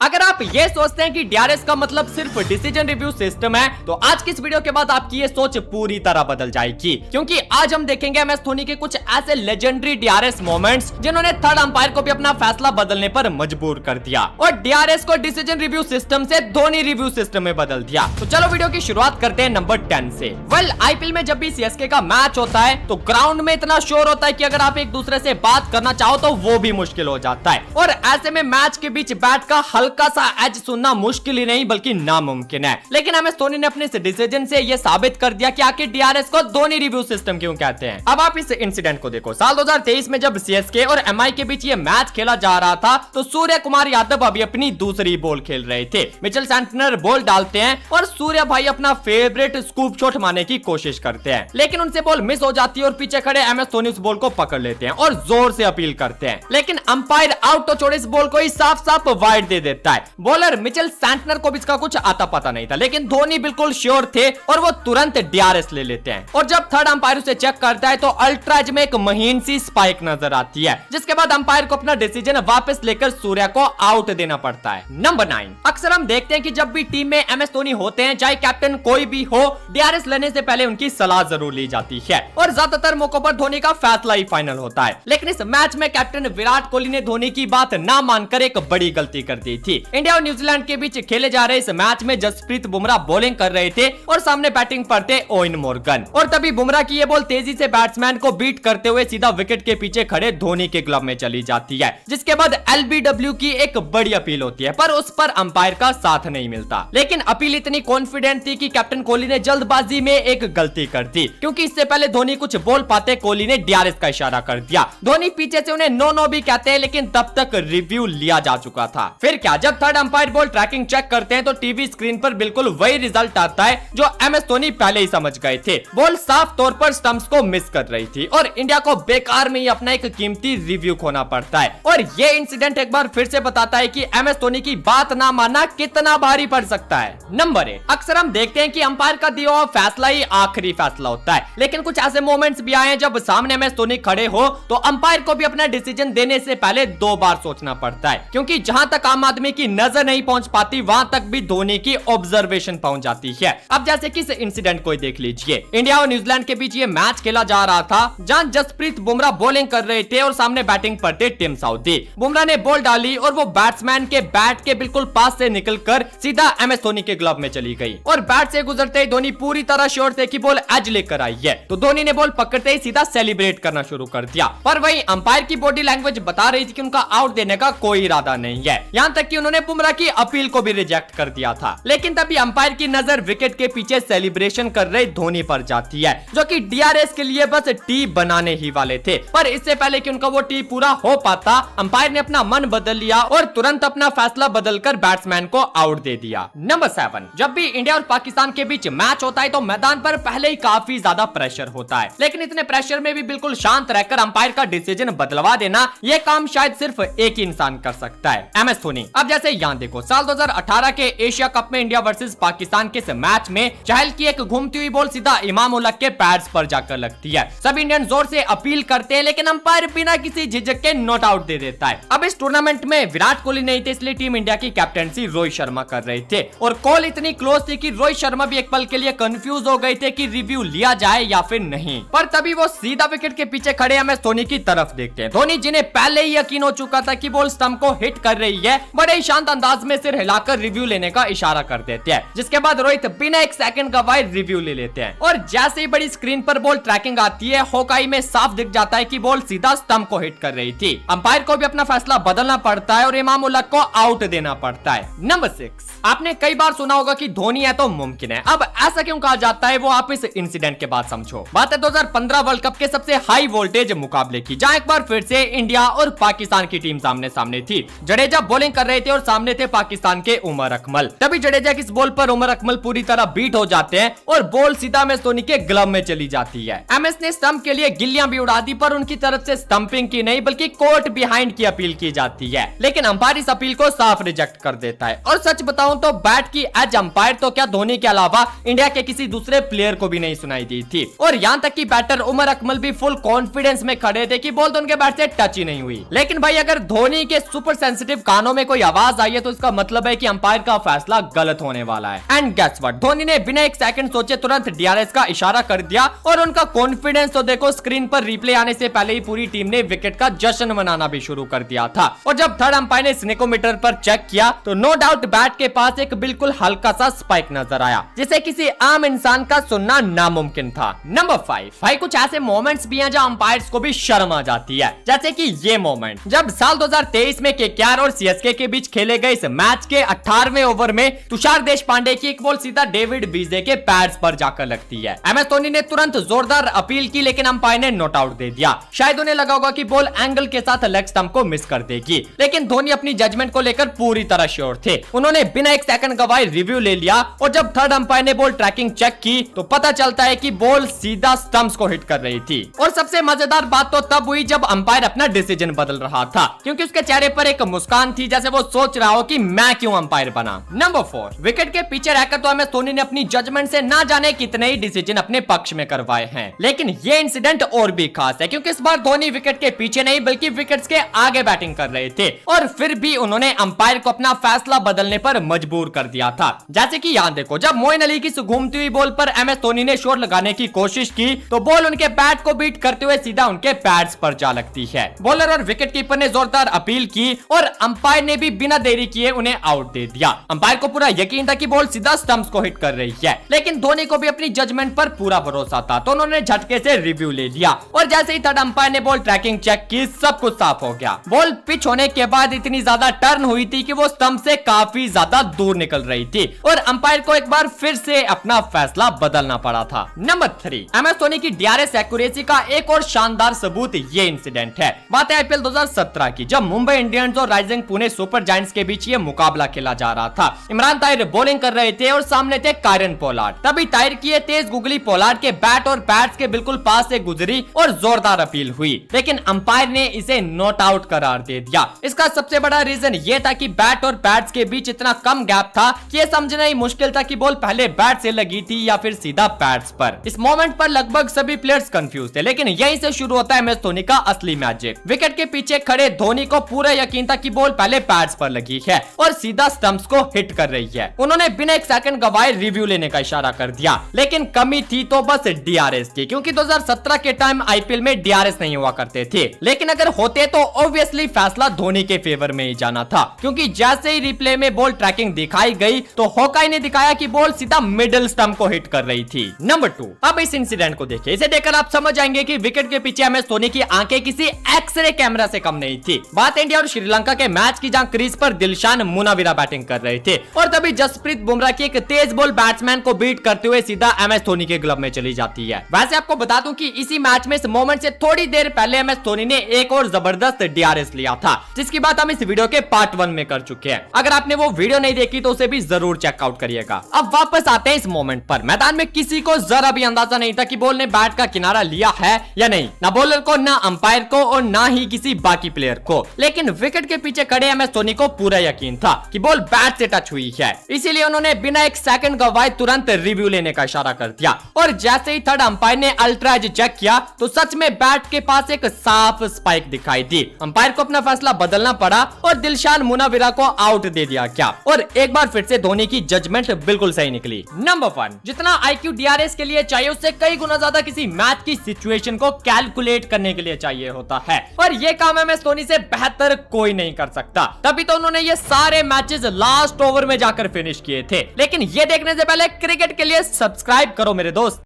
अगर आप ये सोचते हैं कि डीआरएस का मतलब सिर्फ डिसीजन रिव्यू सिस्टम है तो आज की इस वीडियो के बाद आपकी ये सोच पूरी तरह बदल जाएगी, क्योंकि आज हम देखेंगे एमएस धोनी के कुछ ऐसे लेजेंडरी डीआरएस मोमेंट्स जिन्होंने थर्ड अंपायर को भी अपना फैसला बदलने पर मजबूर कर दिया और डीआरएस को डिसीजन रिव्यू सिस्टम से धोनी रिव्यू सिस्टम में बदल दिया। तो चलो वीडियो की शुरुआत करते हैं नंबर 10 से। आईपीएल में जब भी सीएसके का मैच होता है तो ग्राउंड में इतना शोर होता है कि अगर आप एक दूसरे से बात करना चाहो तो वो भी मुश्किल हो जाता है, और ऐसे में मैच के बीच बैट का हल्का सा एज सुनना मुश्किल ही नहीं बल्कि नामुमकिन है। लेकिन एमएस धोनी ने अपने इस डिसीजन से ये साबित कर दिया कि आखिर डीआरएस को धोनी रिव्यू सिस्टम क्यों कहते हैं। अब आप इस इंसिडेंट को देखो। साल 2023 में जब सीएसके और एमआई के बीच ये मैच खेला जा रहा था तो सूर्य कुमार यादव अभी अपनी दूसरी बॉल खेल रहे थे। मिचेल सैंटनर बॉल डालते हैं और सूर्य भाई अपना फेवरेट स्कूप शॉट मारने की कोशिश करते हैं, लेकिन उनसे बॉल मिस हो जाती है और पीछे खड़े एमएस धोनी उस बॉल को पकड़ लेते हैं और जोर से अपील करते हैं, लेकिन अंपायर आउट तो छोड़े इस बॉल को ही साफ साफ वाइड दे देता है। बॉलर मिचेल सैंटनर को भी इसका कुछ आता पता नहीं था, लेकिन धोनी बिल्कुल श्योर थे और वो तुरंत डीआरएस ले लेते हैं। और जब थर्ड अंपायर उसे चेक करता है तो अल्ट्रा एज में एक महीन सी स्पाइक नजर आती है, जिसके बाद अंपायर को अपना डिसीजन वापस लेकर सूर्य को आउट देना पड़ता है। नंबर 9। अक्सर हम देखते हैं कि जब भी टीम में एमएस धोनी होते हैं, चाहे कैप्टन कोई भी हो, डीआरएस लेने से पहले उनकी सलाह जरूर ली जाती है और ज्यादातर मौकों पर धोनी का फैसला ही फाइनल होता है। लेकिन इस मैच में कैप्टन विराट कोहली ने धोनी की बात ना मानकर एक बड़ी गलती कर दी थी। इंडिया और न्यूजीलैंड के बीच खेले जा रहे इस मैच में जसप्रीत बुमराह बॉलिंग कर रहे थे और सामने बैटिंग पर थे ओवेन मॉर्गन, और तभी बुमराह की ये बॉल तेजी से बैट्समैन को बीट करते हुए सीधा विकेट के पीछे खड़े धोनी के ग्लव में चली जाती है, जिसके बाद एलबीडब्ल्यू की एक बड़ी अपील होती है, पर उस पर अंपायर का साथ नहीं मिलता। लेकिन अपील इतनी कॉन्फिडेंट थी कि कैप्टन कोहली ने जल्दबाजी में एक गलती कर दी, क्योंकि इससे पहले धोनी कुछ बोल पाते कोहली ने डीआरएस का इशारा कर दिया। धोनी पीछे से उन्हें नो भी कहते हैं, लेकिन तब तक रिव्यू लिया जा चुका था। फिर क्या, जब third umpire ball tracking check करते हैं तो टीवी स्क्रीन पर बिल्कुल वही रिजल्ट आता है जो एमएस धोनी पहले ही समझ गए थे। बॉल साफ तौर पर स्टंप्स को मिस कर रही थी और इंडिया को बेकार में ही अपना एक कीमती रिव्यू खोना पड़ता है। और ये इंसिडेंट एक बार फिर से बताता है कि एमएस धोनी की बात ना मानना कितना भारी पड़ सकता है। नंबर 8। अक्सर हम देखते हैं कि अंपायर का दिया हुआ फैसला ही आखिरी फैसला होता है, लेकिन कुछ ऐसे मोमेंट्स भी आए हैं जब सामने एमएस धोनी खड़े हो तो अंपायर को भी अपना डिसीजन देने से पहले 2 बार सोचना पड़ता है, क्योंकि जहां तक आम आदमी की नजर नहीं पहुंच पाती वहां तक भी धोनी की ऑब्जर्वेशन पहुंच जाती है। अब जैसे कि इस इंसिडेंट को देख लीजिए। इंडिया और न्यूजीलैंड के बीच ये मैच खेला जा रहा था जहां जसप्रीत बुमराह बॉलिंग कर रहे थे और सामने बैटिंग पर थे टिम साउदी। बुमराह ने बॉल डाली और वो बैट्समैन के बैट के बिल्कुल पास से निकलकर सीधा एमएस धोनी के ग्लव में चली गई, और बैट से गुजरते ही धोनी पूरी तरह श्योर थे कि बॉल एज लेकर आई है, तो धोनी ने बॉल पकड़ते ही सीधा सेलिब्रेट करना शुरू कर दिया। पर वही अंपायर की बॉडी लैंग्वेज बता रही थी कि उनका आउट देने का कोई इरादा नहीं है, यहाँ तक कि उन्होंने बुमराह की अपील को भी रिजेक्ट कर दिया था। लेकिन तभी अंपायर की नजर विकेट के पीछे सेलिब्रेशन कर रहे धोनी पर जाती है, जो कि डीआरएस के लिए बस टी बनाने ही वाले थे। पर इससे पहले कि उनका वो टी पूरा हो पाता, अंपायर ने अपना मन बदल लिया और तुरंत अपना फैसला बदलकर बैट्समैन को आउट दे दिया। नंबर 7। जब भी इंडिया और पाकिस्तान के बीच मैच होता है तो मैदान पर पहले ही काफी ज्यादा प्रेशर होता है, लेकिन इतने प्रेशर में भी बिल्कुल शांत रहकर अंपायर का डिसीजन बदलवा देना, ये काम शायद सिर्फ एक ही इंसान कर सकता है, एमएस धोनी। अब जैसे यहाँ देखो, साल 2018 के एशिया कप में इंडिया वर्सेस पाकिस्तान के इस मैच में चहल की एक घूमती हुई बॉल सीधा इमाम उल हक के पैड्स पर जाकर लगती है। सब इंडियन जोर से अपील करते हैं, लेकिन अंपायर बिना किसी झिझक के नॉट आउट दे देता है। अब इस टूर्नामेंट में विराट कोहली नहीं थे, इसलिए टीम इंडिया की कैप्टनसी रोहित शर्मा कर रहे थे, और कॉल इतनी क्लोज थी कि रोहित शर्मा भी एक पल के लिए कंफ्यूज हो गए थे कि रिव्यू लिया जाए या फिर नहीं। पर तभी वो सीधा विकेट के पीछे खड़े एमएस धोनी की तरफ देखते हैं। धोनी जिन्हें पहले ही यकीन हो चुका था कि बॉल स्टंप को हिट कर रही है, बड़े ही शांत अंदाज में सिर हिलाकर रिव्यू लेने का इशारा कर देते हैं, जिसके बाद रोहित बिना एक सेकंड गवाए रिव्यू ले लेते हैं। और जैसे ही बड़ी स्क्रीन पर बॉल ट्रैकिंग आती है, हॉकाई में साफ दिख जाता है कि बॉल सीधा स्टंप को हिट कर रही थी। अंपायर को भी अपना फैसला बदलना पड़ता है और इमाम उल हक को आउट देना पड़ता है। नंबर 6। आपने कई बार सुना होगा कि धोनी है तो मुमकिन है। अब ऐसा क्यों कहा जाता है वो आप इस इंसिडेंट के बाद समझो। बात है 2015 वर्ल्ड कप के सबसे हाई वोल्टेज मुकाबले की, जहां एक बार फिर से इंडिया और पाकिस्तान की टीम सामने सामने थी। जडेजा बॉलिंग कर रहे थे और सामने थे पाकिस्तान के उमर अकमल। तभी जडेजा की इस बॉल पर उमर अकमल पूरी तरह बीट हो जाते हैं और बॉल सीधा एमएस धोनी के ग्लव में चली जाती है। एमएस ने स्टंप के लिए गिल्लियां भी उड़ा दी, पर उनकी तरफ से स्टंपिंग की नहीं बल्कि कोर्ट बिहाइंड की अपील की जाती है, लेकिन अंपायर इस अपील को साफ रिजेक्ट कर देता है। और सच बताऊं तो बैट की एज अंपायर तो क्या धोनी के अलावा इंडिया के किसी दूसरे प्लेयर को भी नहीं सुनाई दी थी, और यहाँ तक कि बैटर उमर अकमल भी फुल कॉन्फिडेंस में खड़े थे कि बॉल तो उनके बैट से टच ही नहीं हुई। लेकिन भाई अगर धोनी के सुपर सेंसिटिव कानों में कोई आवाज आई है तो इसका मतलब है कि अंपायर का फैसला गलत होने वाला है। एंड गेस व्हाट, धोनी ने बिना एक सेकंड सोचे तुरंत डीआरएस का इशारा कर दिया और उनका कॉन्फिडेंस तो देखो, स्क्रीन पर रिप्ले आने से पहले ही पूरी टीम ने विकेट का जश्न मनाना भी शुरू कर दिया था। और जब थर्ड अंपायर ने स्नेकोमीटर पर चेक किया तो नो डाउट बैट के पास एक बिल्कुल हल्का सा स्पाइक नजर आया, जिसे किसी आम इंसान का सुनना नामुमकिन था। नंबर 5, भाई कुछ ऐसे मोमेंट्स भी हैं जहां अंपायर्स को भी शर्म आ जाती है, जैसे कि ये मोमेंट जब साल 2023 में केकेआर और सीएसके के बीच खेले गए इस मैच के 18वें ओवर में तुषार देशपांडे की एक बॉल सीधा डेविड विजे के पैड्स पर जाकर लगती है। एमएस धोनी ने तुरंत जोरदार अपील की, लेकिन अंपायर ने नॉट आउट दे दिया। शायद उन्हें लगा होगा कि बॉल एंगल के साथ लेग स्टंप को मिस कर देगी, लेकिन धोनी अपनी जजमेंट को लेकर पूरी तरह श्योर थे। उन्होंने बिना एक सेकंड गवाए रिव्यू ले लिया और जब थर्ड अंपायर ने बॉल ट्रैकिंग चेक की तो पता चलता है कि बॉल सीधा स्टंप्स को हिट कर रही थी। और सबसे मजेदार बात तो तब हुई जब अंपायर अपना डिसीजन बदल रहा था, क्योंकि उसके चेहरे पर एक मुस्कान थी, जैसे वो सोच रहा हो कि मैं क्यों अंपायर बना। नंबर 4, विकेट के पीछे रहकर तो एमएस धोनी ने अपनी जजमेंट से ना जाने कितने ही डिसीजन अपने पक्ष में करवाए हैं, लेकिन ये इंसिडेंट और भी खास है क्योंकि इस बार धोनी विकेट के पीछे नहीं बल्कि विकेट्स के आगे बैटिंग कर रहे थे और फिर भी उन्होंने अंपायर को अपना फैसला बदलने पर मजबूर कर दिया था। जैसे कि यहाँ देखो, जब मोइन अली की घूमती हुई बॉल पर एमएस धोनी ने शॉट लगाने की कोशिश की तो बॉल उनके बैट को बीट करते हुए सीधा उनके पैड्स पर जा लगती है। बॉलर और विकेट कीपर ने जोरदार अपील की और अंपायर ने भी बिना देरी किए उन्हें आउट दे दिया। अंपायर को पूरा यकीन था कि बॉल सीधा स्टंप्स को हिट कर रही है, लेकिन धोनी को भी अपनी जजमेंट पर पूरा भरोसा था, तो उन्होंने झटके से रिव्यू ले लिया और जैसे ही थर्ड अंपायर ने बॉल ट्रैकिंग चेक की सब कुछ साफ हो गया। बॉल पिच होने के बाद इतनी ज्यादा टर्न हुई थी कि वो स्टंप से काफी ज्यादा दूर निकल रही थी और अंपायर को एक बार फिर से अपना फैसला बदलना पड़ा था। नंबर 3, एमएस धोनी की डीआरएस एक्यूरेसी का एक और शानदार सबूत ये इंसिडेंट है। बात है आईपीएल 2017 की, जब मुंबई इंडियंस और राइजिंग पुणे सुपर जायंट्स के बीच ये मुकाबला खेला जा रहा था। इमरान ताहिर बॉलिंग कर रहे थे और सामने थे कायरन पोलार्ड। तभी ताहिर की ये तेज गुगली पोलार्ड के बैट और पैड्स के बिल्कुल पास से गुजरी और जोरदार अपील हुई, लेकिन अंपायर ने इसे नॉट आउट करार दे दिया। इसका सबसे बड़ा रीजन ये था कि बैट और पैड्स के बीच इतना कम गैप था कि ये समझना ही मुश्किल था कि बॉल पहले बैट से लगी थी या फिर सीधा पैड्स पर। इस मोमेंट पर लगभग सभी प्लेयर्स कंफ्यूज थे, लेकिन यहीं से शुरू होता है एमएस धोनी का असली मैजिक। विकेट के पीछे खड़े धोनी को पूरा यकीन था कि बॉल पहले पैड्स पर लगी है और सीधा स्टंप्स को हिट कर रही है। उन्होंने बिना एक सेकंड गवाए रिव्यू लेने का इशारा कर दिया, लेकिन कमी थी तो बस डीआरएस की, क्योंकि 2017 के टाइम आईपीएल में डीआरएस नहीं हुआ करते थे, लेकिन अगर होते तो ऑब्वियसली फैसला धोनी के फेवर में ही जाना था, क्योंकि जैसे ही रिप्ले में बॉल ट्रैकिंग दिखाई गई तो हॉकाई ने दिखाया कि बॉल सीधा मिडिल स्टंप को हिट कर रही थी। नंबर 2, अब इस इंसिडेंट को देखिए। इसे देखकर आप समझ जाएंगे कि विकेट के पीछे एमएस धोनी की आंखें किसी एक्सरे कैमरा से कम नहीं थी। बात इंडिया और श्रीलंका के मैच की, जहां क्रीज पर दिलशान मुनाविरा बैटिंग कर रहे थे और तभी जसप्रीत बुमराह की एक तेज बॉल बैट्समैन को बीट करते हुए सीधा एमएस धोनी के ग्लव में चली जाती है। वैसे आपको बता दूं कि इसी मैच में इस मोमेंट से थोड़ी देर पहले एमएस धोनी ने एक और जबरदस्त डीआरएस लिया था, जिसकी बात हम इस वीडियो के पार्ट 1 में कर चुके हैं। अगर आपने वो वीडियो नहीं देखी तो उसे भी जरूर चेकआउट करिएगा। अब वापस आते हैं इस मोमेंट पर। मैदान में किसी को जरा भी अंदाजा नहीं था कि बॉल ने बैट का किनारा लिया है या नहीं, ना बॉलर को, ना अंपायर को और ना ही किसी बाकी प्लेयर को, लेकिन विकेट के पीछे खड़े एमएस धोनी को पूरा यकीन था कि बॉल बैट से टच हुई है। इसीलिए उन्होंने बिना एक सेकंड गवाए तुरंत रिव्यू लेने का इशारा कर दिया और जैसे ही थर्ड अंपायर ने अल्ट्रा एज चेक किया तो सच में बैट के पास एक साफ स्पाइक दिखाई दी। अंपायर को अपना फैसला बदलना पड़ा और दिलशान मुनाविरा को आउट दे दिया गया और एक बार फिर से धोनी की जजमेंट बिल्कुल सही निकली। नंबर 1, जितना आईक्यू डीआरएस के लिए चाहिए उससे कई गुना ज्यादा किसी मैच की सिचुएशन को कैलकुलेट करने के लिए चाहिए होता है और ये काम एमएस धोनी से बेहतर कोई नहीं कर सकता। तभी तो उन्होंने ये सारे मैचेस लास्ट ओवर में जाकर फिनिश किए थे। लेकिन ये देखने से पहले क्रिकेट के लिए सब्सक्राइब करो मेरे दोस्त।